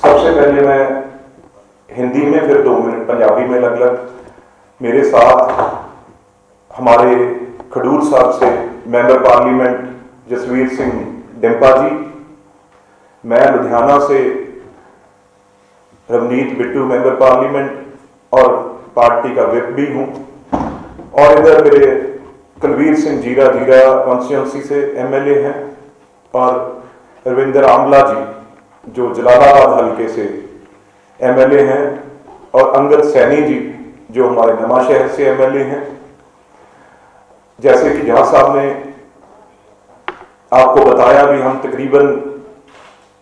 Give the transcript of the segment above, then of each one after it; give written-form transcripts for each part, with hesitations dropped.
सबसे पहले मैं हिंदी में फिर 2 मिनट पंजाबी में अलग-अलग। मेरे साथ हमारे खडूर साहब से मेंबर पार्लियामेंट जसवीर सिंह डिंपा जी, मैं लुधियाना से रवनीत बिट्टू मेंबर पार्लियामेंट और पार्टी का विप भी हूँ, और इधर मेरे कुलवीर सिंह जीरा कॉन्स्टिट्यूंसी से एमएलए हैं, और रविंदर आमला जी जो जलालाबाद हल्के से एमएलए हैं, और अंगद सैनी जी जो हमारे नमा शहर से एमएलए हैं। जैसे कि जहां साहब ने आपको बताया भी, हम तकरीबन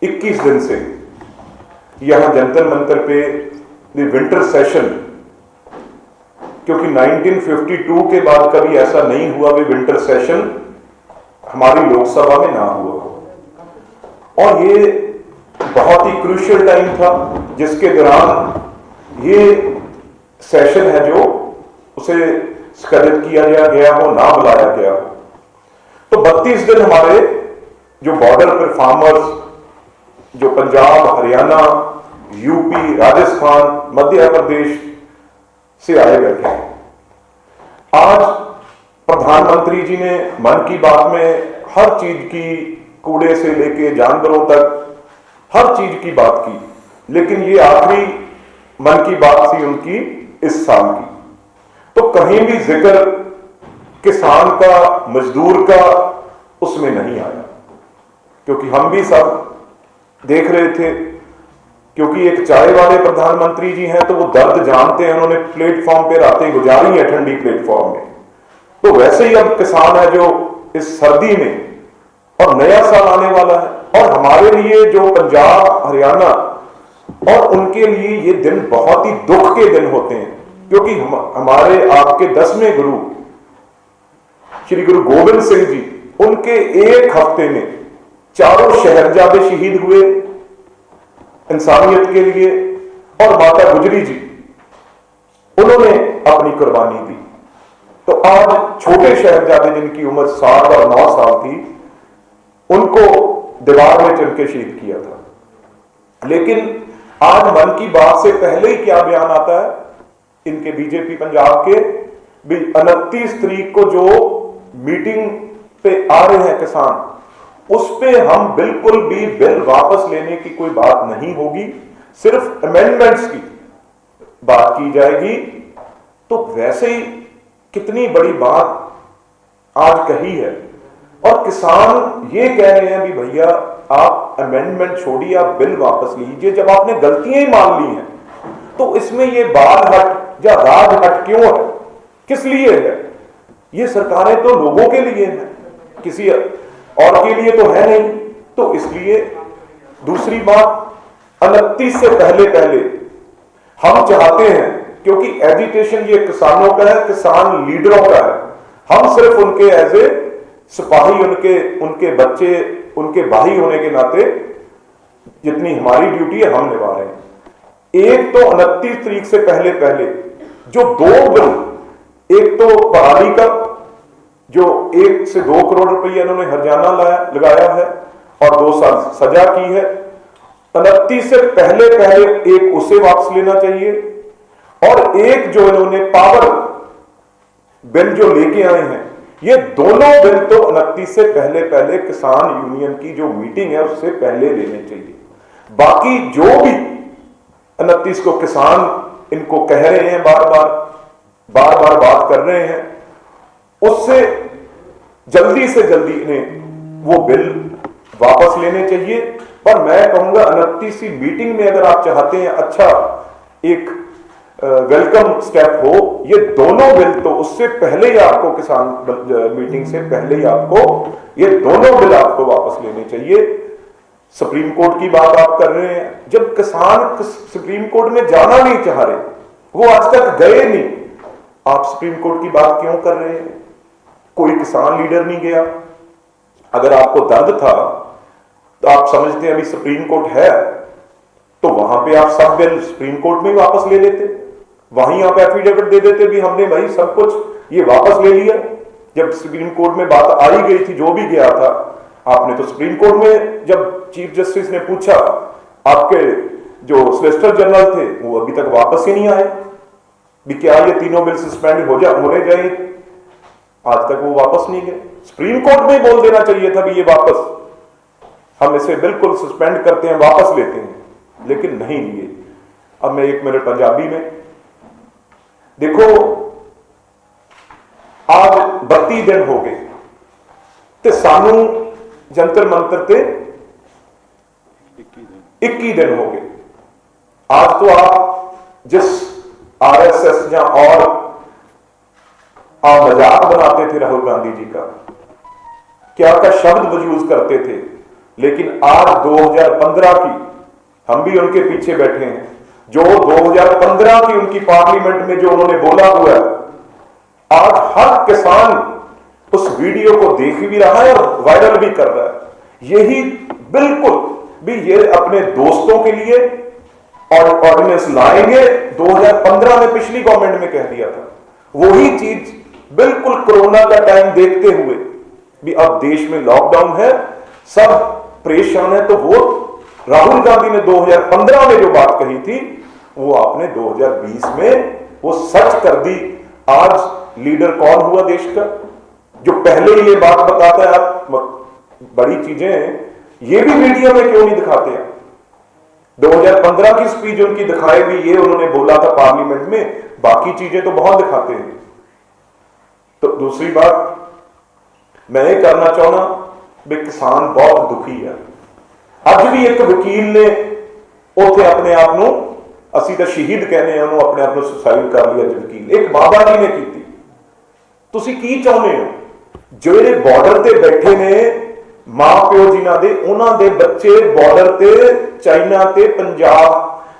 21 दिन से यहां जंतर मंतर पे विंटर सेशन, क्योंकि 1952 के बाद कभी ऐसा नहीं हुआ भी विंटर सेशन हमारी लोकसभा में ना हुआ हो, और ये बहुत ही क्रूशियल टाइम था जिसके दौरान ये सेशन है जो उसे स्थगित किया गया हो, ना बुलाया गया हो। तो 32 दिन हमारे जो बॉर्डर पर फार्मर्स जो पंजाब, हरियाणा, यूपी, राजस्थान, मध्य प्रदेश से आए बैठे। आज प्रधानमंत्री जी ने मन की बात में हर चीज की, कूड़े से लेके जानवरों तक हर चीज की बात की, लेकिन ये आखिरी मन की बात थी उनकी इस साल की। तो कहीं भी जिक्र किसान का, मजदूर का उसमें नहीं आया, क्योंकि हम भी सब देख रहे थे, क्योंकि एक चाय वाले प्रधानमंत्री जी हैं तो वो दर्द जानते हैं, उन्होंने प्लेटफॉर्म पे रातें गुजारी है ठंडी प्लेटफॉर्म में। तो वैसे ही अब किसान है जो इस सर्दी में, और नया साल आने वाला है, और हमारे लिए जो पंजाब, हरियाणा, और उनके लिए ये दिन बहुत ही दुख के दिन होते हैं, क्योंकि हमारे आपके 10वें गुरु श्री गुरु गोविंद सिंह जी, उनके एक हफ्ते में 4 शहरजादे शहीद हुए इंसानियत के लिए, और माता गुजरी जी उन्होंने अपनी कुर्बानी दी। तो आज छोटे शहरजादे जिनकी उम्र 7 और 9 साल थी, उनको दीवार में चढ़ के शहीद किया था। लेकिन आज मन की बात से पहले ही क्या बयान आता है इनके बीजेपी पंजाब के, 29 तारीख को जो मीटिंग पे आ रहे हैं किसान, उस पे हम बिल्कुल भी बिल वापस लेने की कोई बात नहीं होगी, सिर्फ अमेंडमेंट्स की बात की जाएगी। तो वैसे ही कितनी बड़ी बात आज कही है, और किसान ये कह रहे हैं भी भैया आप अमेंडमेंट छोड़िए, आप बिल वापस लीजिए। जब आपने गलतियां ही मान ली हैं तो इसमें ये बाल हट या राज हट क्यों है, किस लिए है? ये सरकारें तो लोगों के लिए हैं, किसी और के लिए तो है नहीं। तो इसलिए दूसरी बात, 29 से पहले हम चाहते हैं, क्योंकि एजिटेशन ये किसानों का है, किसान लीडरों का है, हम सिर्फ उनके एज ए सिपाही, उनके बच्चे, उनके भाई होने के नाते जितनी हमारी ड्यूटी है हम निभा रहे हैं। एक तो 29 तारीख से पहले जो 2 बिल, एक तो पराली का जो 1 से 2 करोड़ रुपया इन्होंने हरजाना लगाया है और 2 साल सजा की है, 29 से पहले एक उसे वापस लेना चाहिए, और एक जो इन्होंने पावर बिल जो लेके आए हैं, ये दोनों बिल तो 29 से पहले किसान यूनियन की जो मीटिंग है उससे पहले लेने चाहिए। बाकी जो भी 29 को किसान इनको कह रहे हैं, बार बार बात कर रहे हैं, उससे जल्दी से जल्दी इन्हें वो बिल वापस लेने चाहिए। पर मैं कहूंगा 29वीं मीटिंग में अगर आप चाहते हैं अच्छा एक वेलकम स्टेप हो, ये दोनों बिल तो उससे पहले ही आपको, किसान मीटिंग से पहले ही आपको ये दोनों बिल आपको वापस लेने चाहिए। सुप्रीम कोर्ट की बात आप कर रहे हैं, जब किसान सुप्रीम कोर्ट में जाना नहीं चाह रहे, वो आज तक गए नहीं, आप सुप्रीम कोर्ट की बात क्यों कर रहे हैं? कोई किसान लीडर नहीं गया। अगर आपको दर्द था तो आप समझते हैं अभी सुप्रीम कोर्ट है, तो वहां पे आप सब बिल सुप्रीम कोर्ट में वापस ले लेते, वहीं आप एफिडेविट दे देते भी हमने भाई सब कुछ ये वापस ले लिया। जब सुप्रीम कोर्ट में बात आई गई थी, जो भी गया था, आपने तो सुप्रीम कोर्ट में जब चीफ जस्टिस ने पूछा आपके जो सोलिसिटर जनरल थे वो अभी तक वापस ही नहीं आए भी क्या ये तीनों बिल सस्पेंड होने जाए, आज तक वो वापस नहीं गए। सुप्रीम कोर्ट में बोल देना चाहिए था भी ये वापस, हम इसे बिल्कुल सस्पेंड करते हैं, वापस लेते हैं, लेकिन नहीं लिए। अब मैं 1 मिनट पंजाबी में, देखो आज 32 दिन हो गए ते सानू जंतर मंतर ते 21 दिन हो गए। आज तो आप जिस आरएसएस या और आप मजाक बनाते थे राहुल गांधी जी का, क्या शब्द यूज करते थे, लेकिन आज 2015 की हम भी उनके पीछे बैठे हैं, जो 2015 की उनकी पार्लियामेंट में जो उन्होंने बोला हुआ है, आज हर किसान उस वीडियो को देख भी रहा है और वायरल भी कर रहा है। यही बिल्कुल भी ये अपने दोस्तों के लिए और ऑर्डिनेंस लाएंगे, 2015 में पिछली गवर्नमेंट में कह दिया था, वही चीज बिल्कुल कोरोना का टाइम देखते हुए भी अब देश में लॉकडाउन है, सब परेशान है, तो वो राहुल गांधी ने 2015 में जो बात कही थी वो आपने 2020 में वो सच कर दी। आज लीडर कौन हुआ देश का जो पहले ये बात बताता है? आप बड़ी चीजें ये भी मीडिया में क्यों नहीं दिखाते हैं? 2015 की स्पीच उनकी दिखाए भी, ये उन्होंने बोला था पार्लियामेंट में, बाकी चीजें तो बहुत दिखाते हैं। तो दूसरी बात मैं ये करना चाहना भी किसान बहुत दुखी है। ਅੱਜ भी एक वकील ने उथे अपने आप ਨੂੰ ਅਸੀਂ ਤਾਂ ਸ਼ਹੀਦ कहने ਉਹਨੂੰ अपने आप ਨੂੰ ਸੁਸਾਈਡ कर लिया। वकील एक बाबा जी ने की। ਤੁਸੀਂ ਕੀ ਚਾਹੁੰਦੇ ਹੋ? ਜਿਹੜੇ ਬਾਰਡਰ ਤੇ ਬੈਠੇ ਨੇ ਮਾਂ ਪਿਓ ਜਿਨ੍ਹਾਂ ਦੇ, ਉਹਨਾਂ ਦੇ ਬੱਚੇ ਬਾਰਡਰ ਤੇ ਚਾਈਨਾ ਤੇ ਪੰਜਾਬ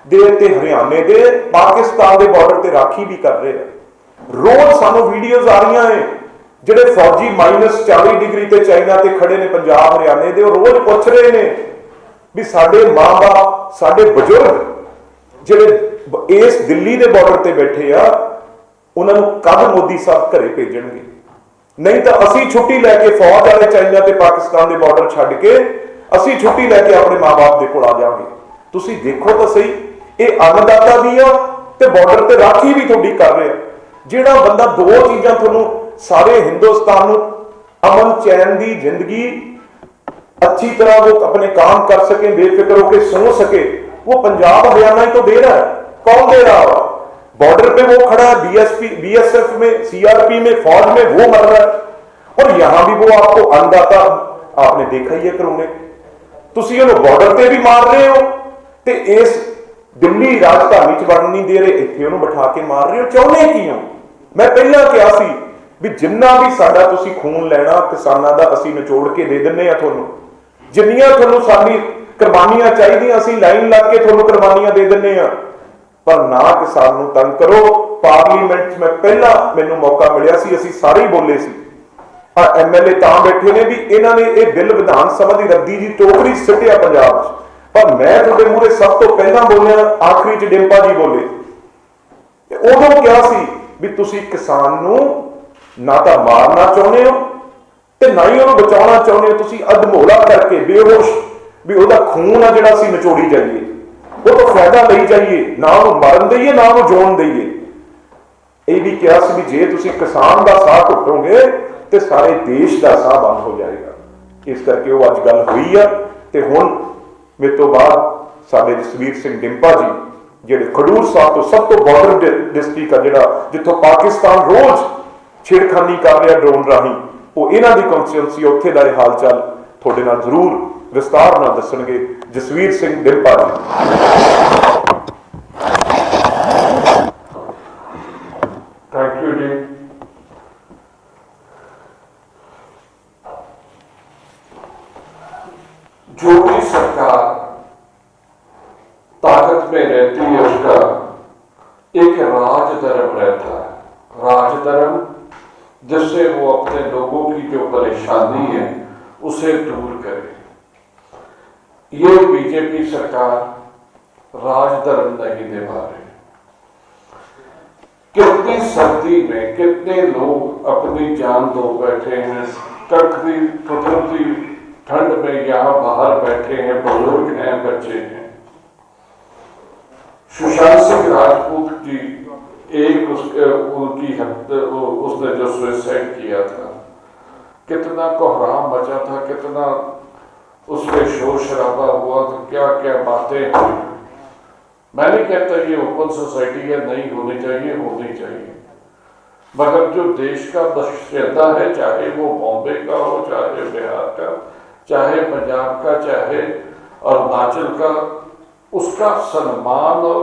ਦੇ ਤੇ ਹਰਿਆਣੇ ਦੇ ਪਾਕਿਸਤਾਨ ਦੇ ਬਾਰਡਰ ਤੇ ਰਾਖੀ ਵੀ ਕਰ ਰਹੇ ਆ। ਰੋਜ਼ ਸਾਨੂੰ ਵੀਡੀਓਜ਼ ਆ ਰਹੀਆਂ ਹੈ ਜਿਹੜੇ ਫੌਜੀ -40 ਡਿਗਰੀ ਤੇ ਚਾਈਨਾ ਤੇ ਖੜੇ ਨੇ ਪੰਜਾਬ ਹਰਿਆਣੇ ਦੇ, ਉਹ ਰੋਜ਼ ਪੁੱਛ ਰਹੇ ਨੇ ਵੀ ਸਾਡੇ ਮਾਂ-ਬਾਪ, ਸਾਡੇ ਬਜ਼ੁਰਗ ਜਿਹੜੇ ਇਸ ਦਿੱਲੀ ਦੇ ਬਾਰਡਰ ਤੇ ਬੈਠੇ ਆ, ਉਹਨਾਂ ਨੂੰ ਕਦ ਮੋਦੀ ਸਾਹਿਬ ਘਰੇ ਭੇਜਣਗੇ? नहीं तो असी छुट्टी लैके फौज वाले चाइना ते पाकिस्तान के बॉर्डर छड्ड के असी छुट्टी लैके अपने माँ बाप के कोल आ जाओगे। तुसी देखो तो सही, ये अन्नदाता भी आ ते बॉर्डर ते राखी भी थोड़ी कर रहे हैं। जिहड़ा बंदा दो चीज़ां तुहानूं सारे हिंदुस्तान नूं अमन चैन की जिंदगी अच्छी तरह वो अपने काम कर सके, बेफिक्र होकर सो सके, वो पंजाब हरियाणा ही तो दे रहा है। कौन दे रहा है? बॉर्डर पे वो खड़ा है, बीएसएफ में, सीआरपी में, फौज में वो मर रहा है, और यहां भी वो आपको अन्नदाता आपने देखा ही है करोगे। तुसी उन्हें बॉर्डर पे भी मार रहे हो ते इस दिल्ली राजधानी च वड़न नहीं दे रहे, इत्थे उन्हें बिठा के मार रहे हो। चाहुंदे की हो? मैं पहला कहा सी भी जिन्ना भी साडा तुसी खून लेना किसानां दा असीं निचोड़ के दे दिंदे आ तुहानूं, जिन्नियां तुहानूं साडी कुर्बानियां चाहीदियां असीं लाइन लग के तुहानूं कुर्बानियां दे दिंदे आ, पर ना किसान नूं तंग करो। पार्लीमेंट में पहला मैनू मौका मिलिया सी, असीं सारे ही बोले सी, MLA तां बैठे ने भी इन्हां ने ये बिल विधान सभा की रद्दी की टोकरी सिटिया पंजाब च, पर मैं तुहाडे मूहरे सब तो पहला बोलिया, आखिरी च डिंपा जी बोले, उदों क्या सी भी तुसीं किसान नूं ना तां मारना चाहुंदे हो ते ना ही उहनूं बचाउणा चाहुंदे हो। तुसीं अधमोला करके बेहोश भी उहदा खून आ जिहड़ा असीं निचोड़ी जाइए, वो तो फायदा ले जाइए, ना उन्हें मरन दईए ना उन्हें जोन दईए। यह भी क्या सी भी जे तुसीं किसान का साह घुटोगे तो सारे देश का साह बंद हो जाएगा। इस करके वो अज गल हुई है। तो हुण मेरे तो बाद साडे जसवीर सिंह डिंपा जी जिहड़े खडूर साहब तो सब तो बॉर्डर डिस्ट्रिक्ट है जिहड़ा जिथों पाकिस्तान रोज छेड़खानी कर रहा ड्रोन राही, वो इन्हां दी कॉन्स्टिट्यूएंसी उत्थे दा हाल चाल तुहाडे नाल जरूर विस्तार नाल दसणगे। जसवीर सिंह डिंपा जी। थैंक यू जी। जो भी सरकार ताकत में रहती है उसका एक राजधर्म रहता है, राजधर्म जिससे वो अपने लोगों की जो परेशानी है उसे दूर करे। ये बीजेपी सरकार राजधर्म नहीं निभा रही। कितनी सर्दी में कितने लोग अपनी जान दो बैठे हैं, कड़कती ठुठुरती ठंड में यहाँ बाहर बैठे हैं, बुजुर्ग हैं, बच्चे हैं। सुशांत सिंह राजपूत की एक उसने जो सुसाइड किया था, कितना कोहराम मचा था, कितना उस पर शोर शराबा हुआ था, क्या क्या बातें हुई। मैं नहीं कहता ये ओपन सोसाइटी है, नहीं होनी चाहिए, होनी चाहिए, मगर जो देश का बशिंदा है, चाहे वो बॉम्बे का हो, चाहे बिहार का, चाहे पंजाब का, चाहे अरुणाचल का, उसका सम्मान और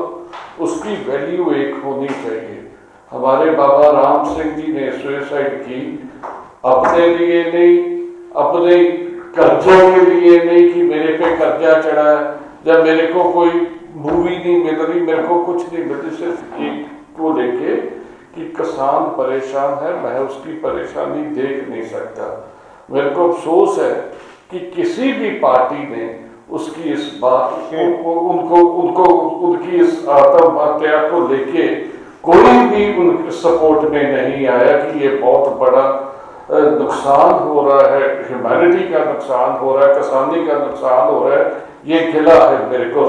उसकी वैल्यू एक होनी चाहिए। हमारे बाबा राम सिंह जी ने सुसाइड की अपने लिए नहीं, अपने कर्जे के लिए नहीं कि मेरे पे कर्जा चढ़ा है, जब मेरे को कोई मूवी नहीं मिल रही, मेरे को कुछ नहीं मिल रही, सिर्फ एक को लेके कि किसान परेशान है, मैं उसकी परेशानी देख नहीं सकता। मेरे को अफसोस है कि किसी भी पार्टी ने उसकी इस बात उनको उनकी इस आत्महत्या को लेके कोई भी उनके सपोर्ट में नहीं आया कि ये बहुत बड़ा नुकसान हो रहा है, ह्यूमैनिटी का नुकसान हो रहा है, किसानी का नुकसान हो रहा है। ये गिला है मेरे को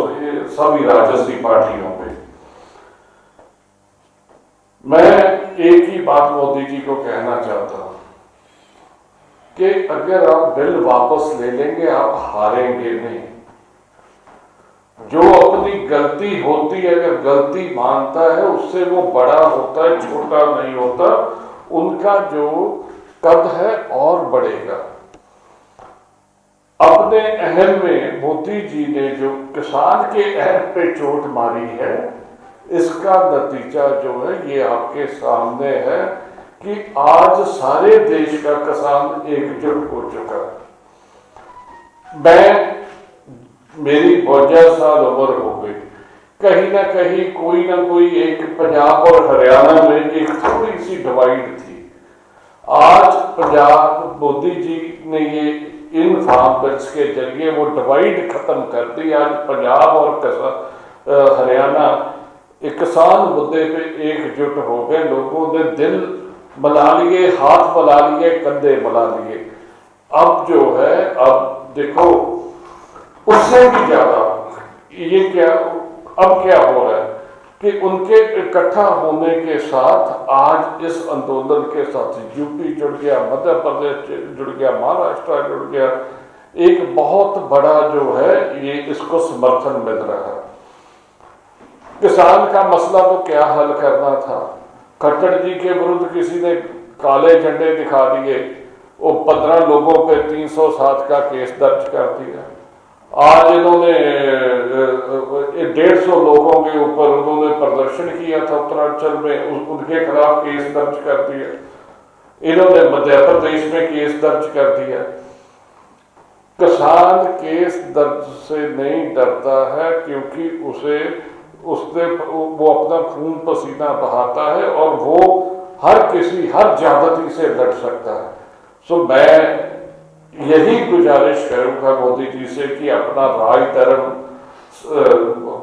सभी राजनीतिक पार्टियों पे। मैं एक ही बात मोदी जी को कहना चाहता हूं कि अगर आप बिल वापस ले लेंगे, आप हारेंगे नहीं। जो अपनी गलती होती है, अगर गलती मानता है, उससे वो बड़ा होता है, छोटा नहीं होता। उनका जो कद है और बढ़ेगा। अपने अहम में मोदी जी ने जो किसान के अहम पे चोट मारी है, इसका नतीजा जो है ये आपके सामने है कि आज सारे देश का किसान एकजुट हो चुका है। मेरी 52 साल उम्र हो गई, कहीं ना कहीं कोई ना कोई एक पंजाब और हरियाणा में एक थोड़ी सी डिवाइड थी। आज पंजाब मोदी जी ने ये इन फार्म बिल्स के जरिए वो डिवाइड खत्म कर दी। आज पंजाब और हरियाणा एक किसान मुद्दे पे एकजुट हो गए। लोगों ने दिल मिला लिए, हाथ मिला लिए, कंधे मिला लिए। अब जो है, अब देखो उससे भी ज्यादा ये क्या, अब क्या हो रहा है कि उनके इकट्ठा होने के साथ आज इस आंदोलन के साथ यूपी जुड़ गया, मध्य प्रदेश जुड़ गया, महाराष्ट्र जुड़ गया। एक बहुत बड़ा जो है ये इसको समर्थन मिल रहा है। किसान का मसला तो क्या हल करना था, खट्टर जी के विरुद्ध किसी ने काले झंडे दिखा दिए, वो 15 लोगों पे 307 का केस दर्ज कर दिया। आज इन्होंने 150 लोगों के ऊपर उन्होंने प्रदर्शन किया था उत्तरांचल में, उनके खिलाफ केस दर्ज कर दिया। इन्होंने मध्य प्रदेश में केस दर्ज कर दिया। किसान केस दर्ज से नहीं डरता है क्योंकि उसने वो अपना खून पसीना बहाता है और वो हर ज्यादती से लड़ सकता है। सो मैं यही गुजारिश करूंगा मोदी जी से कि अपना राज धर्म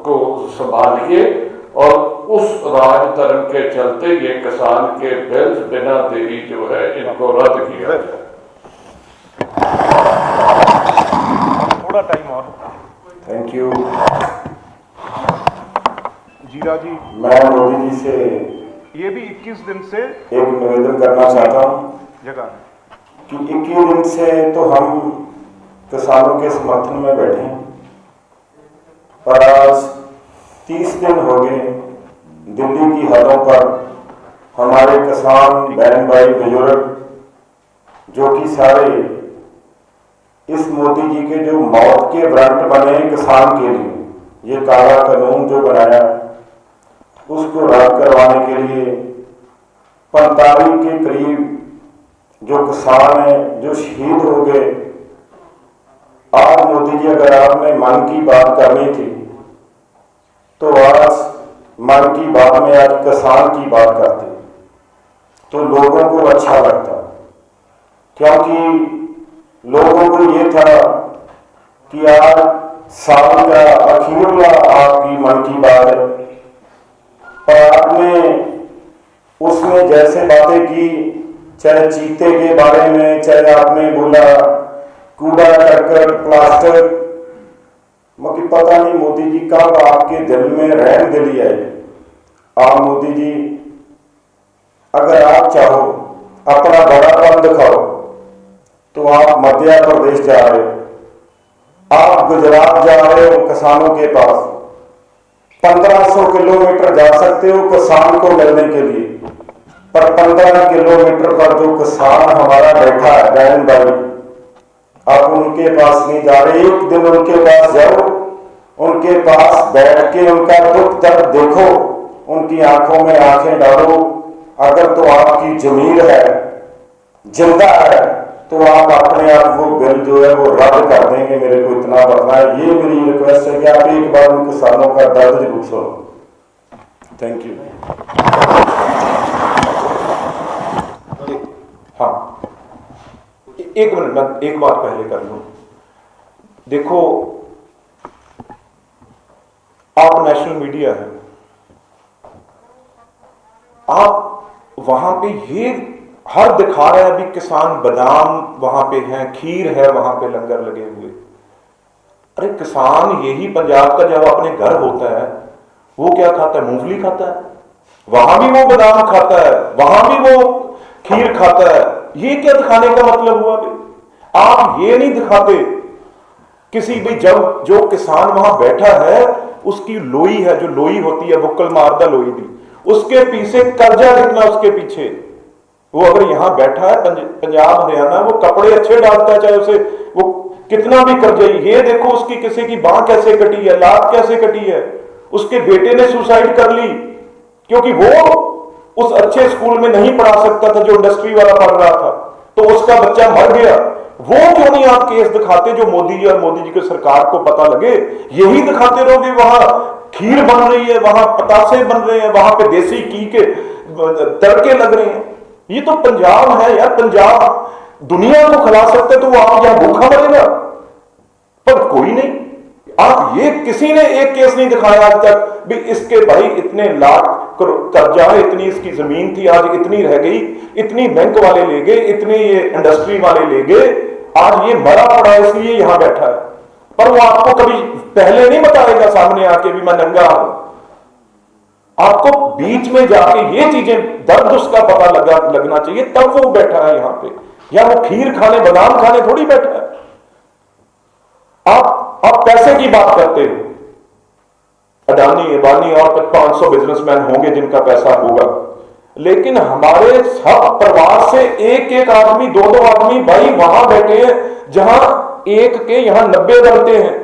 को संभालिए और उस राज धर्म के चलते ये किसान के बिल बिना देरी जो है इनको रद्द किया जाए। थोड़ा टाइम और। Thank you. जीरा जी, मैं मोदी जी से ये भी 21 दिन से एक निवेदन करना चाहता हूँ जगह कि 21 दिन से तो हम किसानों के समर्थन में बैठे हैं, पर आज 30 दिन हो गए दिल्ली की हदों पर हमारे किसान बहन भाई बुजुर्ग जो कि सारे इस मोदी जी के जो मौत के वारंट बने हैं किसान के लिए, ये काला कानून जो बनाया उसको रद्द करवाने के लिए 45 के करीब जो किसान हैं जो शहीद हो गए। आज मोदी जी अगर आपने मन की बात करनी थी तो आज मन की बात में आज किसान की बात करते तो लोगों को अच्छा लगता, क्योंकि लोगों को ये था कि आज साल का अखीरला आपकी मन की बात है, पर आपने उसमें जैसे बातें की, चाहे चीते के बारे में, चाहे आपने बोला कूड़ा करकट प्लास्टिक, मगर पता नहीं मोदी जी कब आपके दिल में रहम दिली आई। आप मोदी जी, अगर आप चाहो अपना बड़ापन दिखाओ तो आप मध्य प्रदेश जा रहे हो, आप गुजरात जा रहे हो किसानों के पास, 1500 किलोमीटर जा सकते हो किसान को मिलने के लिए, पर 15 किलोमीटर पर जो किसान हमारा बैठा है बहन भाई, आप उनके पास नहीं जा रहे। एक दिन उनके पास जाओ, उनके पास बैठ के उनका दुख दर्द देखो, उनकी आंखों में आंखें डालो। अगर तो आपकी जमीर है, जिंदा है, तो आप अपने आप वो बिल जो है वो रद्द कर देंगे। मेरे को इतना पता है। ये मेरी रिक्वेस्ट है कि आप एक बार उन किसानों का दर्द जरूर सुनो। Thank you. हाँ, एक मिनट, मैं एक बात पहले कर लूं। देखो, आप नेशनल मीडिया है, आप वहां पे ये हर दिखा रहे हैं अभी किसान बादाम वहां पे हैं, खीर है वहां पे, लंगर लगे हुए। अरे किसान यही पंजाब का जब अपने घर होता है वो क्या खाता है? मूंगफली खाता है, वहां भी वो बादाम खाता है, वहां भी वो खीर खाता है। ये क्या दिखाने का मतलब हुआ भाई? आप ये नहीं दिखाते किसी भी, जब जो किसान वहां बैठा है उसकी लोई है, जो लोई होती है बुक्कल मारदा लोई दी, उसके पीछे कर्जा कितना उसके पीछे। वो अगर यहां बैठा है पंजाब हरियाणा, वो कपड़े अच्छे डालता है, चाहे उसे वो कितना भी कर्जा। ये देखो उसकी किसी की बांह कैसे कटी है, लात कैसे कटी है। उसके बेटे ने सुसाइड कर ली क्योंकि वो उस अच्छे स्कूल में नहीं पढ़ा सकता था जो इंडस्ट्री वाला पढ़ रहा था, तो उसका बच्चा मर गया। वो क्यों नहीं आप केस दिखाते जो मोदी जी और मोदी जी की सरकार को पता लगे? यही दिखाते रहोगे वहां खीर बन रही है, वहां पतासे बन रहे हैं, वहां पे देसी घी के तड़के लग रहे हैं। ये तो पंजाब है यार, पंजाब दुनिया को खिला सकते, तो वो आप यहां भूखा मरेगा? पर कोई नहीं। आप ये किसी ने एक केस नहीं दिखाया आज तक भी इसके भाई इतने लाख कर्जा है, इतनी इसकी जमीन थी, आज इतनी रह गई, इतनी बैंक वाले ले गए, इतने ये इंडस्ट्री वाले ले गए, आज ये मरा पड़ा इसलिए यहां बैठा है। पर वो आपको कभी पहले नहीं बताएगा सामने आके भी मैं नंगा हूं। आपको बीच में जाके ये चीजें, दर्द उसका पता लगना चाहिए, तब वो बैठा है यहां पे। या वो खीर खाने बादाम खाने थोड़ी बैठा है। आप पैसे की बात करते हो, अडानी अंबानी और 500 बिजनेसमैन होंगे जिनका पैसा होगा, लेकिन हमारे सब परिवार से एक एक आदमी, दो दो आदमी भाई वहां बैठे हैं जहां एक के यहां 90 बनते हैं,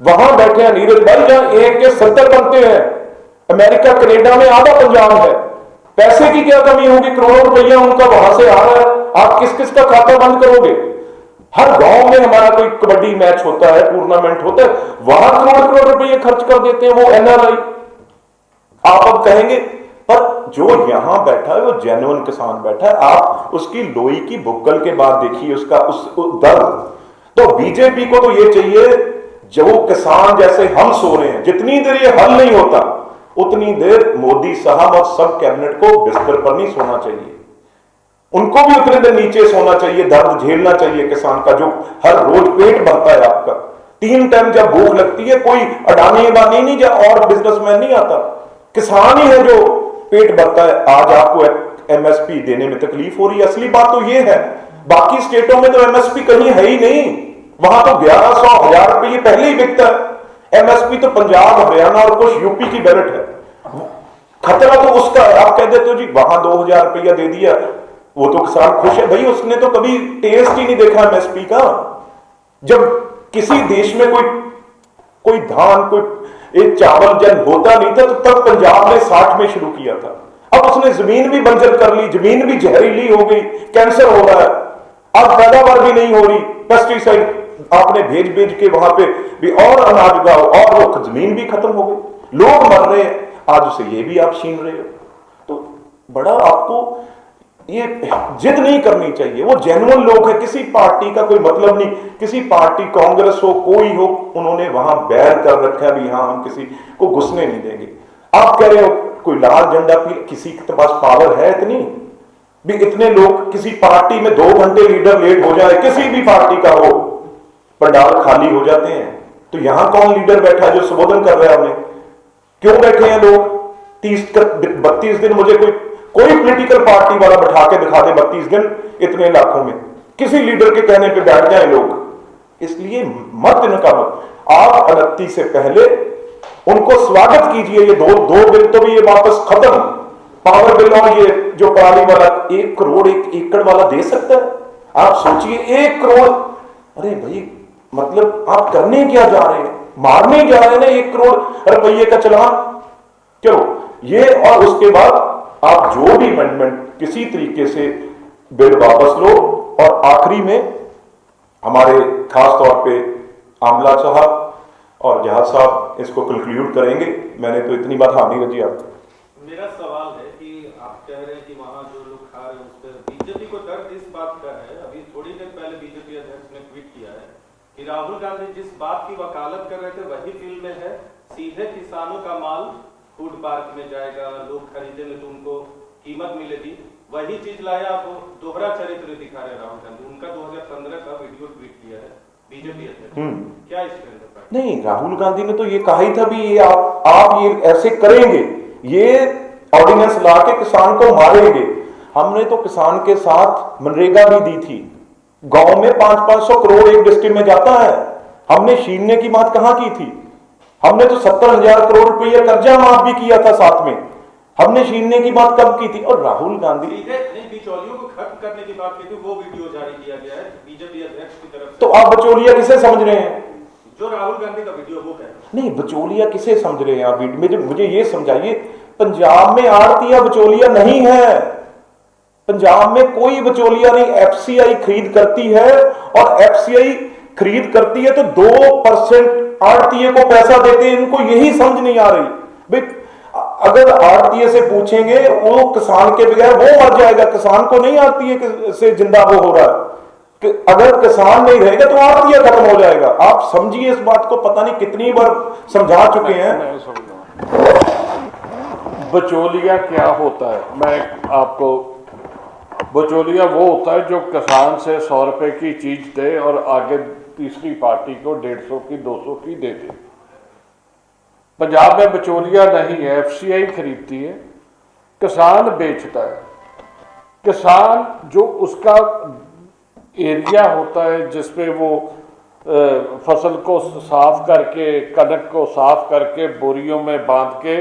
वहां बैठे हैं नीरज भाई जहां एक के 70 बनते हैं। अमेरिका कनाडा में आधा पंजाब है। पैसे की क्या कमी होगी? करोड़ों रुपया उनका वहां से आ रहा है। आप किस किस का खाता बंद करोगे? हर गांव में हमारा कोई कबड्डी मैच होता है, टूर्नामेंट होता है, वहां करोड़ करोड़ रुपये खर्च कर देते हैं वो एनआरआई। आप अब कहेंगे पर जो यहां बैठा है वो जेन्युइन किसान बैठा है, आप उसकी लोई की बुक्कल के बाद देखिए उसका उस दर्द। तो बीजेपी को तो ये चाहिए, जो किसान जैसे हम सो रहे हैं, जितनी देर ये हल नहीं होता उतनी देर मोदी साहब और सब कैबिनेट को बिस्तर पर नहीं सोना चाहिए। उनको भी उतने देर नीचे सोना चाहिए, दर्द झेलना चाहिए किसान का, जो हर रोज पेट भरता है आपका। 3 टाइम जब भूख लगती है, कोई अडानी अबानी नहीं और बिजनेसमैन नहीं आता, किसान ही है जो पेट भरता है। आज आपको एमएसपी देने में तकलीफ हो रही है, असली बात तो ये है। बाकी स्टेटों में तो एमएसपी कहीं है ही नहीं, वहां तो 1100 1000 रुपये पहले ही बिकता है। एमएसपी तो पंजाब हरियाणा और कुछ यूपी की बैलेट है। खतरा तो उसका, आप कह देते हो जी वहां 2000 रुपया दे दिया, वो तो किसान खुश है भाई, उसने तो कभी टेस्ट ही नहीं देखा एमएसपी का। जब किसी देश में कोई धान, कोई एक चावल जब होता नहीं था, तो तब पंजाब ने 60 में शुरू किया था। अब उसने जमीन भी बंजर कर ली, जमीन भी जहरीली हो गई, कैंसर हो रहा है, अब पैदावार भी नहीं हो रही, पेस्टिसाइड आपने भेज भेज के वहां पे भी और अनाज उगाओ, और वो जमीन भी खत्म हो गई, लोग मर रहे हैं, आज उसे ये भी आप छीन रहे हो। तो बड़ा आपको ये जिद नहीं करनी चाहिए। वो जेन्युइन लोग हैं, किसी पार्टी का कोई मतलब नहीं, किसी पार्टी कांग्रेस हो कोई हो, उन्होंने वहां बैन कर रखा है भी हाँ हम किसी को घुसने नहीं देंगे। आप कह रहे हो कोई लाल झंडा, किसी के पास पावर है इतनी भी? इतने लोग किसी पार्टी में 2 घंटे लीडर लेट हो जाए, किसी भी पार्टी का हो, पंडाल खाली हो जाते हैं। तो यहां कौन लीडर बैठा है जो संबोधन कर रहा है हमें? क्यों बैठे हैं लोग 32 दिन? मुझे कोई पॉलिटिकल पार्टी वाला बैठा के दिखा दे 32 दिन इतने इलाकों में, किसी लीडर के कहने पे बैठ जाए लोग। इसलिए मत इनका मत, आप 29 से पहले उनको स्वागत कीजिए। ये दो बिल तो भी ये वापस खत्म, पावर बिल और ये जो पराली वाला 1 करोड़ 1 एकड़ वाला दे सकता है? आप सोचिए 1 करोड़, अरे भाई मतलब आप करने क्या जा रहे हैं? मारने जा रहे हैं ना 1 करोड़ रुपये का चलान। चलो ये, और उसके बाद आप जो भी अमेंडमेंट किसी तरीके से बिल वापस लो। और आखिरी में हमारे खास तौर पे आमला साहब और जहाज साहब इसको कंक्लूड करेंगे। मैंने तो इतनी बात हाँ नहीं रजी आप। मेरा सवाल है कि आप कह रहे हैं कि वहां जो लोग खा रहे हैं उस पर बीजेपी को दर्द इस बात का है, अभी थोड़ी देर पहले बीजेपी अध्यक्ष ने ट्वीट किया है कि राहुल गांधी जिस बात की वकालत कर रहे थे वही बिल में है, सीधे किसानों का माल फूड पार्क में जाएगा, लोग खरीदेंगे तो उनको कीमत मिलेगी। वही चीज लाया, आप दोहरा चरित्र दिखा रहे राहुल गांधी। उनका 2015 का वीडियो ट्वीट किया है बीजेपी अध्यक्ष, क्या इसके अंदर? नहीं, राहुल गांधी ने तो ये कहा ही था भी ये आप ये ऐसे करेंगे, ये ऑर्डिनेंस ला के किसान को मारेंगे। हमने तो किसान के साथ मनरेगा भी दी थी, गांव में 500-500 करोड़ एक डिस्ट्रिक्ट में जाता है। हमने छीनने की बात कहां की थी? हमने तो 70,000 करोड़ रुपया कर्जा माफ भी किया था साथ में। हमने छीनने की बात कब की थी? और राहुल गांधी बिचौलियों को खत्म करने की बात की थी, वो वीडियो जारी किया गया है बीजेपी अध्यक्ष की तरफ से। तो आप बिचौलिया किसे समझ रहे हैं? जो राहुल गांधी का वीडियो वो कह रहे हैं। नहीं, बिचौलिया किसे समझ रहे हैं आप? मुझे ये समझाइए, पंजाब में आड़ती या बिचौलिया नहीं है। पंजाब में कोई बिचौलिया नहीं। एफसीआई खरीद करती है, और एफसीआई खरीद करती है तो 2% आड़तीए को पैसा देते हैं। इनको यही समझ नहीं आ रही भाई। अगर आड़तीए से पूछेंगे, वो किसान के बगैर वो मर जाएगा, किसान को नहीं आड़तीए से जिंदा वो हो रहा है कि अगर किसान नहीं रहेगा तो आड़तीया खत्म हो जाएगा। आप समझिए इस बात को, पता नहीं कितनी बार समझा चुके हैं। बिचौलिया क्या होता है? मैं आपको, बिचौलिया वो होता है जो किसान से 100 रुपए की चीज दे और आगे तीसरी पार्टी को 150 की 200 की दे दे। पंजाब में बिचौलिया नहीं है, एफसीआई खरीदती है, किसान बेचता है। किसान जो उसका एरिया होता है जिसपे वो फसल को साफ करके, कनक को साफ करके बोरियों में बांध के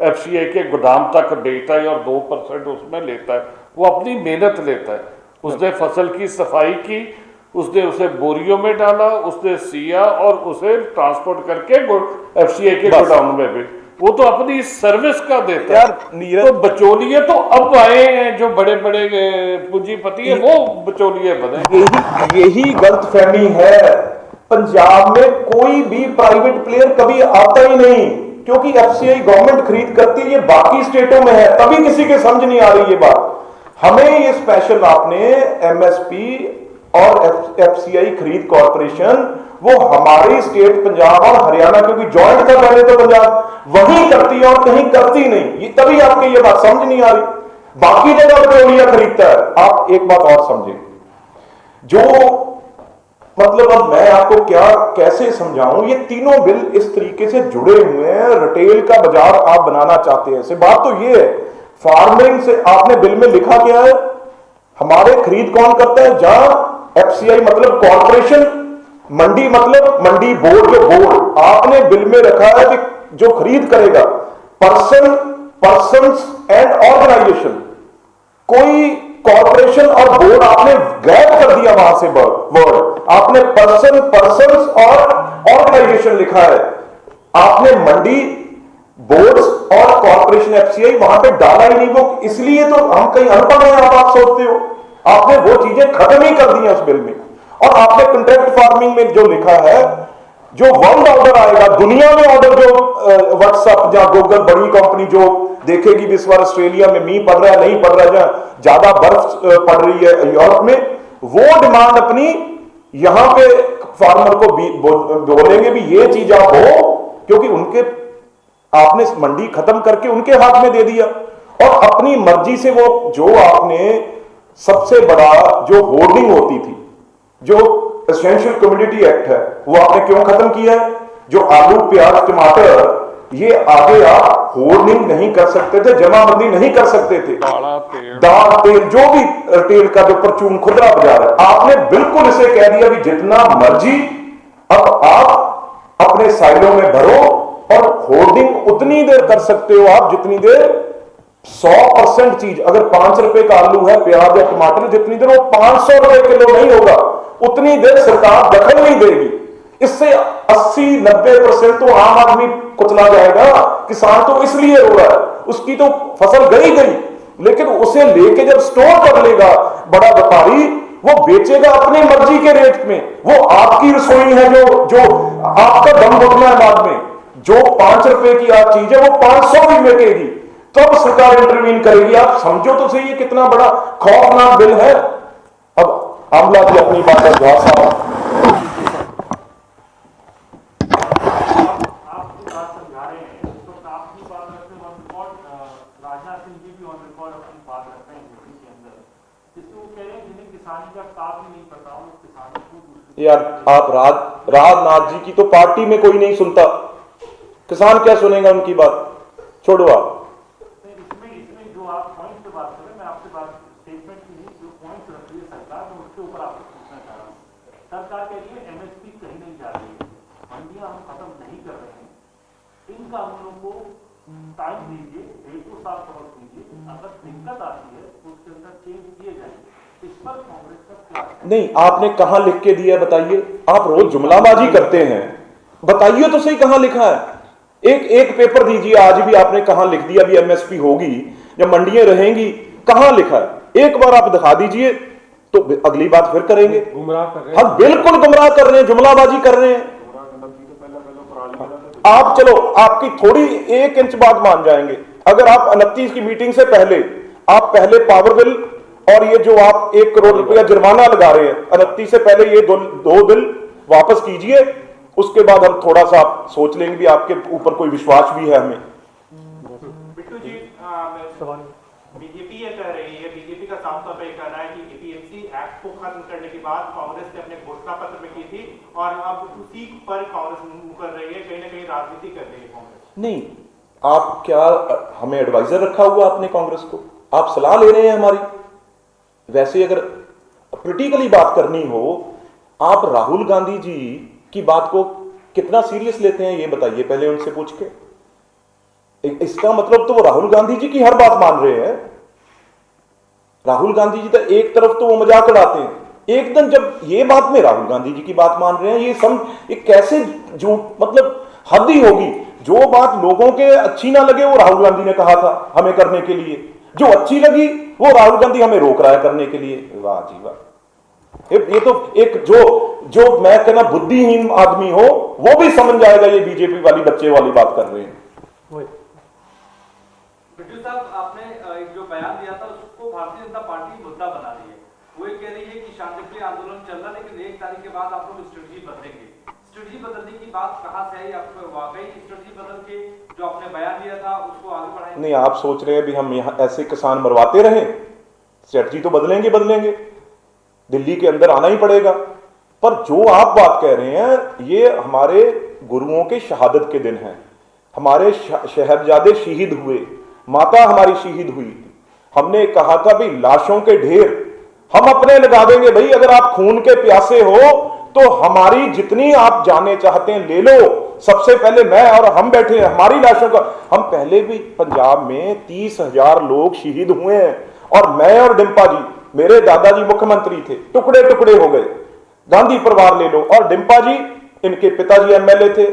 एफसीआई के गोदाम तक बेचता है और 2% उसमें लेता है। वो अपनी मेहनत लेता है, उसने फसल की सफाई की, उसने उसे बोरियों में डाला, उसने सिया और उसे ट्रांसपोर्ट करके एफसीआई के गोडाउन में भी, वो तो अपनी सर्विस का देता है। तो बिचौलिए तो अब आए हैं, जो बड़े बड़े पूंजीपति है वो बिचौलिए बने। यही गलतफहमी है। पंजाब में कोई भी प्राइवेट प्लेयर कभी आता ही नहीं, क्योंकि एफसीआई गवर्नमेंट खरीद करती है। ये बाकी स्टेटों में है, तभी किसी के समझ नहीं आ रही ये बात। हमें ये स्पेशल आपने एमएसपी और एफसीआई खरीद कॉर्पोरेशन, वो हमारी स्टेट पंजाब और हरियाणा, क्योंकि जॉइंट था पहले तो पंजाब, वहीं करती है और कहीं करती नहीं। ये तभी आपको ये बात समझ नहीं आ रही। बाकी जगह बिचौलिया खरीदता है। आप एक बात और समझे, जो मतलब अब मैं आपको क्या कैसे समझाऊं, ये तीनों बिल इस तरीके से जुड़े हुए हैं। रिटेल का बाजार आप बनाना चाहते हैं। बात तो ये है, फार्मिंग से आपने बिल में लिखा क्या है? हमारे खरीद कौन करता है? जहां एफसीआई मतलब कॉर्पोरेशन, मंडी मतलब मंडी बोर्ड, जो बोर्ड आपने बिल में रखा है कि जो खरीद करेगा पर्सन्स एंड ऑर्गेनाइजेशन। कोई कॉर्पोरेशन और बोर्ड आपने गायब कर दिया वहां से वर्ड। आपने पर्सन्स और ऑर्गेनाइजेशन लिखा है। आपने मंडी, बोर्ड्स और कॉर्पोरेशन एफसीआई वहां पे डाला ही नहीं। वो इसलिए तो हम कहीं अनपढ़ हैं आप सोचते हो। आपने वो चीजें खत्म ही कर दी हैं उस बिल में। और आपने कॉन्ट्रैक्ट फार्मिंग में जो लिखा है, जो वर्ल्ड ऑर्डर आएगा, दुनिया में ऑर्डर, जो व्हाट्सएप या गूगल बड़ी कंपनी जो देखेगी भी इस बार ऑस्ट्रेलिया में मींह पड़ रहा है नहीं पड़ रहा है, जहां ज्यादा बर्फ पड़ रही है यूरोप में, वो डिमांड अपनी यहां पे फार्मर को बोलेंगे भी ये चीज आप हो, क्योंकि उनके आपने मंडी खत्म करके उनके हाथ में दे दिया। और अपनी मर्जी से वो, जो आपने सबसे बड़ा जो होर्डिंग होती थी, जो एसेंशियल कम्युनिटी एक्ट है, वो आपने क्यों खत्म किया है? जो आलू प्याज टमाटर ये आगे आप होर्डिंग नहीं कर सकते थे, जमाबंदी नहीं कर सकते थे। दाल तेल जो भी तेल का जो परचून खुदरा बाजार है, आपने बिल्कुल इसे कह दिया कि जितना मर्जी अब आप अपने साइलों में भरो और होर्डिंग उतनी देर कर सकते हो आप जितनी देर 100% चीज, अगर 5 रुपए का आलू है प्याज या टमाटर, जितनी देर वो 500 रुपए किलो नहीं होगा उतनी देर सरकार दखल नहीं देगी। इससे 80-90% तो आम आदमी कुचला जाएगा। किसान तो इसलिए रो रहा है, उसकी तो फसल गई, लेकिन उसे लेके जब स्टोर कर लेगा बड़ा व्यापारी, वो बेचेगा अपनी मर्जी के रेट में। वो आपकी रसोई है जो आपका दम घुटना है बाद में। जो 5 रुपए की आज चीज है वो 500 भी बेचेगी, तब सरकार इंटरवीन करेगी। आप समझो तो सही ये कितना बड़ा खौफनाक बिल है। अब आमला जी अपनी बात है, जवाब साहब यार, आप राजनाथ जी की तो पार्टी में कोई नहीं सुनता, किसान क्या सुनेगा उनकी बात, छोड़ो आप। इसमें जो आप पॉइंट पे बात कर रहे हैं, मैं आपसे बात स्टेटमेंट की नहीं, जो पॉइंट रख रही है सरकार, मैं उसके ऊपर आपसे पूछना चाह रहा हूँ। सरकार कह रही है एमएसपी कहीं नहीं जा रही है, मंडियां हम खत्म नहीं कर रहे हैं, इन कानूनों को टाइम दीजिए, 1-2 साल समझ लीजिए, अगर दिक्कत आती है तो उसके अंदर चेंज किए जाएंगे। इस पर कांग्रेस का क्या है? नहीं, आपने कहां लिख के दिया है बताइए? आप रोज जुमलाबाजी करते हैं, बताइए तो सही कहां लिखा है। एक पेपर दीजिए, आज भी आपने कहां लिख दिया भी एमएसपी होगी जब मंडियां रहेंगी, कहां लिखा है? एक बार आप दिखा दीजिए तो अगली बात फिर करेंगे। गुमराह कर रहे हैं, हम बिल्कुल गुमराह कर रहे हैं, जुमलाबाजी कर रहे हैं। आप चलो आपकी थोड़ी 1 इंच बात मान जाएंगे, अगर आप 29 की मीटिंग से पहले आप पहले पावर बिल और ये जो आप 1 करोड़ रुपया जुर्माना लगा रहे हैं, 29 से पहले ये दो बिल वापस कीजिए, उसके बाद हम थोड़ा सा सोच लेंगे भी आपके ऊपर कोई विश्वास भी है हमें। बिट्टू जी, बीजेपी ये कह रही है, बीजेपी का साफ तौर पर यह कहना है कि एपीएमसी एक्ट को खत्म करने के बाद कांग्रेस ने अपने घोषणा पत्र में की थी और अब उसी पर कांग्रेस मुकर रही है, कहीं ना कहीं राजनीति कर रही है कांग्रेस। नहीं, आप क्या हमें एडवाइजर रखा हुआ आपने कांग्रेस को? आप सलाह ले रहे हैं हमारी? वैसे अगर पॉलिटिकली बात करनी हो, आप राहुल गांधी जी की बात को कितना सीरियस लेते हैं ये बताइए पहले उनसे पूछ के। इसका मतलब तो वो राहुल गांधी जी की हर बात मान रहे हैं। राहुल गांधी जी तो एक तरफ तो वो मजाक उड़ाते हैं, एकदम जब ये बात में राहुल गांधी जी की बात मान रहे हैं, ये कैसे झूठ, मतलब हद ही होगी। जो बात लोगों के अच्छी ना लगे वो राहुल गांधी ने कहा था हमें करने के लिए, जो अच्छी लगी वो राहुल गांधी हमें रोक रहा है करने के लिए। वाह जी वाह, ये तो एक जो मैं कहना बुद्धिहीन आदमी हो वो भी समझ जाएगा ये बीजेपी वाली बच्चे वाली बात कर रहे हैं। बिट्टू साहब, आपने एक जो बयान दिया था उसको भारतीय जनता पार्टी मुद्दा बना रही है। वो ये कह रही है कि शांतिप्रिय आंदोलन चल रहा है, लेकिन 1 तारीख के बाद आप लोग स्ट्रेटजी बदलेंगे। स्ट्रेटजी बदलने की बात कहां से आई? आपको वाकई स्ट्रेटजी बदल के जो आपने बयान दिया था उसको आगे बढ़ाएंगे? नहीं, आप सोच रहे हैं भी हम यहाँ ऐसे किसान मरवाते रहें? स्ट्रेटजी तो बदलेंगे, दिल्ली के अंदर आना ही पड़ेगा। पर जो आप बात कह रहे हैं ये हमारे गुरुओं के शहादत के दिन हैं, हमारे शहजादे शहीद हुए, माता हमारी शहीद हुई। हमने कहा था भी लाशों के ढेर हम अपने लगा देंगे भाई, अगर आप खून के प्यासे हो तो हमारी जितनी आप जाने चाहते हैं ले लो। सबसे पहले मैं और हम बैठे हैं, हमारी लाशों का, हम पहले भी पंजाब में 30,000 लोग शहीद हुए हैं और मैं और डिंपा जी, मेरे दादाजी मुख्यमंत्री थे, टुकड़े टुकड़े हो गए। गांधी परिवार ले लो, और डिंपा जी इनके पिताजी एमएलए थे,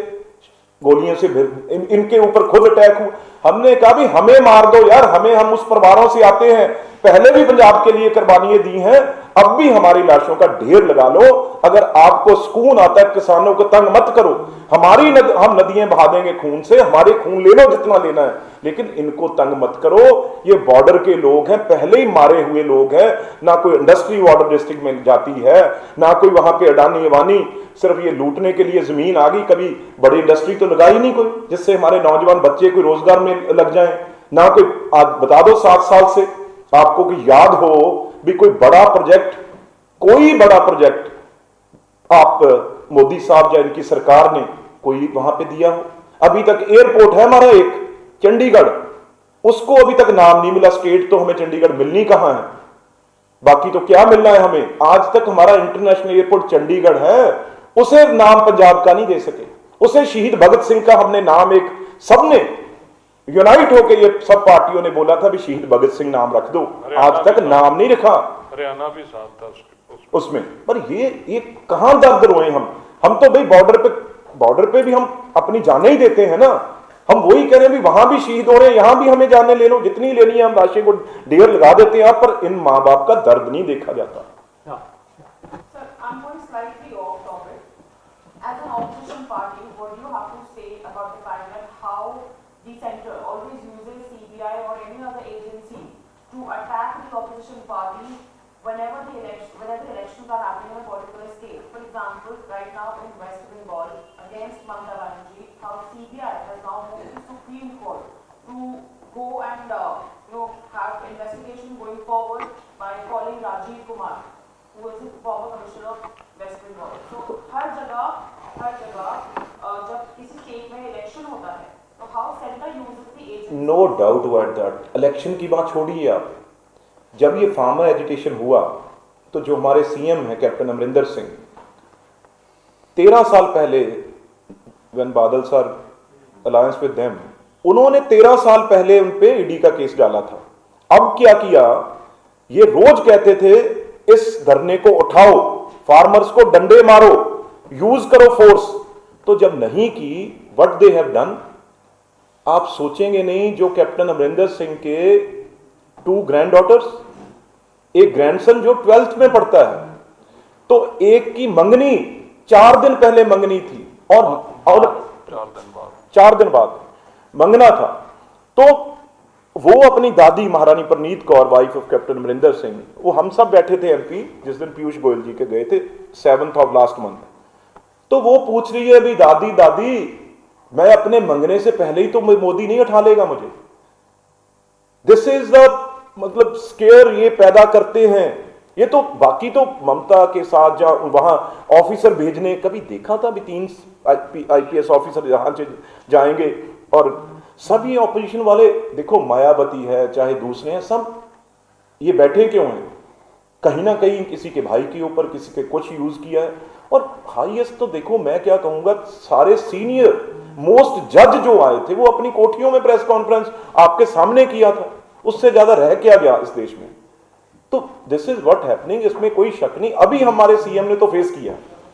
गोलियों से इनके ऊपर खुद अटैक हुआ। हमने कहा भी हमें मार दो यार, हम उस परिवारों से आते हैं, पहले भी पंजाब के लिए कुर्बानियां दी हैं, अब भी हमारी लाशों का ढेर लगा लो। अगर आपको सुकून आता है, किसानों को तंग मत करो, हम नदियां बहा देंगे खून से, हमारे खून ले लो जितना लेना है, लेकिन इनको तंग मत करो। ये बॉर्डर के लोग हैं, पहले ही मारे हुए लोग हैं, ना कोई इंडस्ट्री बॉर्डर डिस्ट्रिक्ट में जाती है, ना कोई वहां पे अडानी अवानी, सिर्फ ये लूटने के लिए जमीन आ गई। कभी बड़ी इंडस्ट्री तो लगाई नहीं कोई जिससे हमारे नौजवान बच्चे कोई रोजगार में लग जाए, ना कोई। आज बता दो 7 साल से आपको कि याद हो भी कोई बड़ा प्रोजेक्ट, कोई बड़ा प्रोजेक्ट आप मोदी साहब या इनकी सरकार ने कोई वहां पे दिया हो। अभी तक एयरपोर्ट है हमारा एक चंडीगढ़, उसको अभी तक नाम नहीं मिला। स्टेट तो हमें चंडीगढ़ मिलनी कहां है, बाकी तो क्या मिलना है हमें। आज तक हमारा इंटरनेशनल एयरपोर्ट चंडीगढ़ है, उसे नाम पंजाब का नहीं दे सके। उसे शहीद भगत सिंह का हमने नाम एक सबने यूनाइट होकर ये सब पार्टियों ने बोला था भी शहीद भगत सिंह नाम रख दो, आज तक नाम नहीं रखा। हरियाणा भी साथ था उसमें। पर ये कहां दर्द रोए हम तो भाई बॉर्डर पे भी हम अपनी जाने ही देते हैं ना। हम वही कह रहे हैं भी वहां भी शहीद हो रहे हैं, यहां भी हमें जाने ले लो, जितनी लेनी है हम राशि को ढेर लगा देते हैं, पर इन माँ बाप का दर्द नहीं देखा जाता। Sir, I'm going slightly off topic. As an opposition party, what do you have to say about the fact that how the center always uses CBI or any other agency to attack the opposition party whenever the elections are happening in a particular state? For example, right now in West Bengal against Mamata Banerjee, how CBI has now moved to Supreme Court to go and have investigation going forward by calling Rajiv Kumar, who is the former commissioner of West Bengal. So हर जगह जब किसी state में election होता है तो how center uses the agency. No doubt about that. Election की बात छोड़िए आप, जब ये फार्मर एजिटेशन हुआ तो जो हमारे सीएम है कैप्टन अमरिंदर सिंह, 13 साल पहले व्हेन बादल सर अलायंस विद देम, उन्होंने 13 साल पहले उन पे ईडी का केस डाला था। अब क्या किया, ये रोज कहते थे इस धरने को उठाओ, फार्मर्स को डंडे मारो, यूज करो फोर्स। तो जब नहीं की, व्हाट दे हैव डन, आप सोचेंगे नहीं। जो कैप्टन अमरिंदर सिंह के 2 ग्रैंड डॉटर्स, एक ग्रैंडसन जो 12th में पढ़ता है, तो एक की मंगनी 4 दिन पहले मंगनी थी और 4 दिन बाद मंगना था। तो वो अपनी दादी महारानी Preneet Kaur, wife of captain Amarinder Singh, वो हम सब बैठे थे एमपी जिस दिन पीयूष गोयल जी के गए थे 7th ऑफ लास्ट मंथ। तो वो पूछ रही है भी दादी मैं अपने मंगने से पहले ही तो मोदी नहीं उठा लेगा मुझे। दिस इज द मतलब स्केयर ये पैदा करते हैं। ये तो बाकी तो ममता के साथ जहां वहां ऑफिसर भेजने, कभी देखा था भी 3 आईपीएस ऑफिसर जहां जाएंगे और सभी ऑपोजिशन वाले, देखो मायावती है चाहे दूसरे हैं, सब ये बैठे क्यों हैं? कहीं ना कहीं किसी के भाई के ऊपर किसी के कुछ यूज किया है। और हाईएस्ट तो देखो मैं क्या कहूंगा, सारे सीनियर मोस्ट जज जो आए थे वो अपनी कोठियों में प्रेस कॉन्फ्रेंस आपके सामने किया था, उससे ज्यादा रह क्या गया इस देश में? तो दिस इज व्हाट हैपनिंग, इसमें कोई शक नहीं। अभी हमारे सीएम ने तो फेस किया।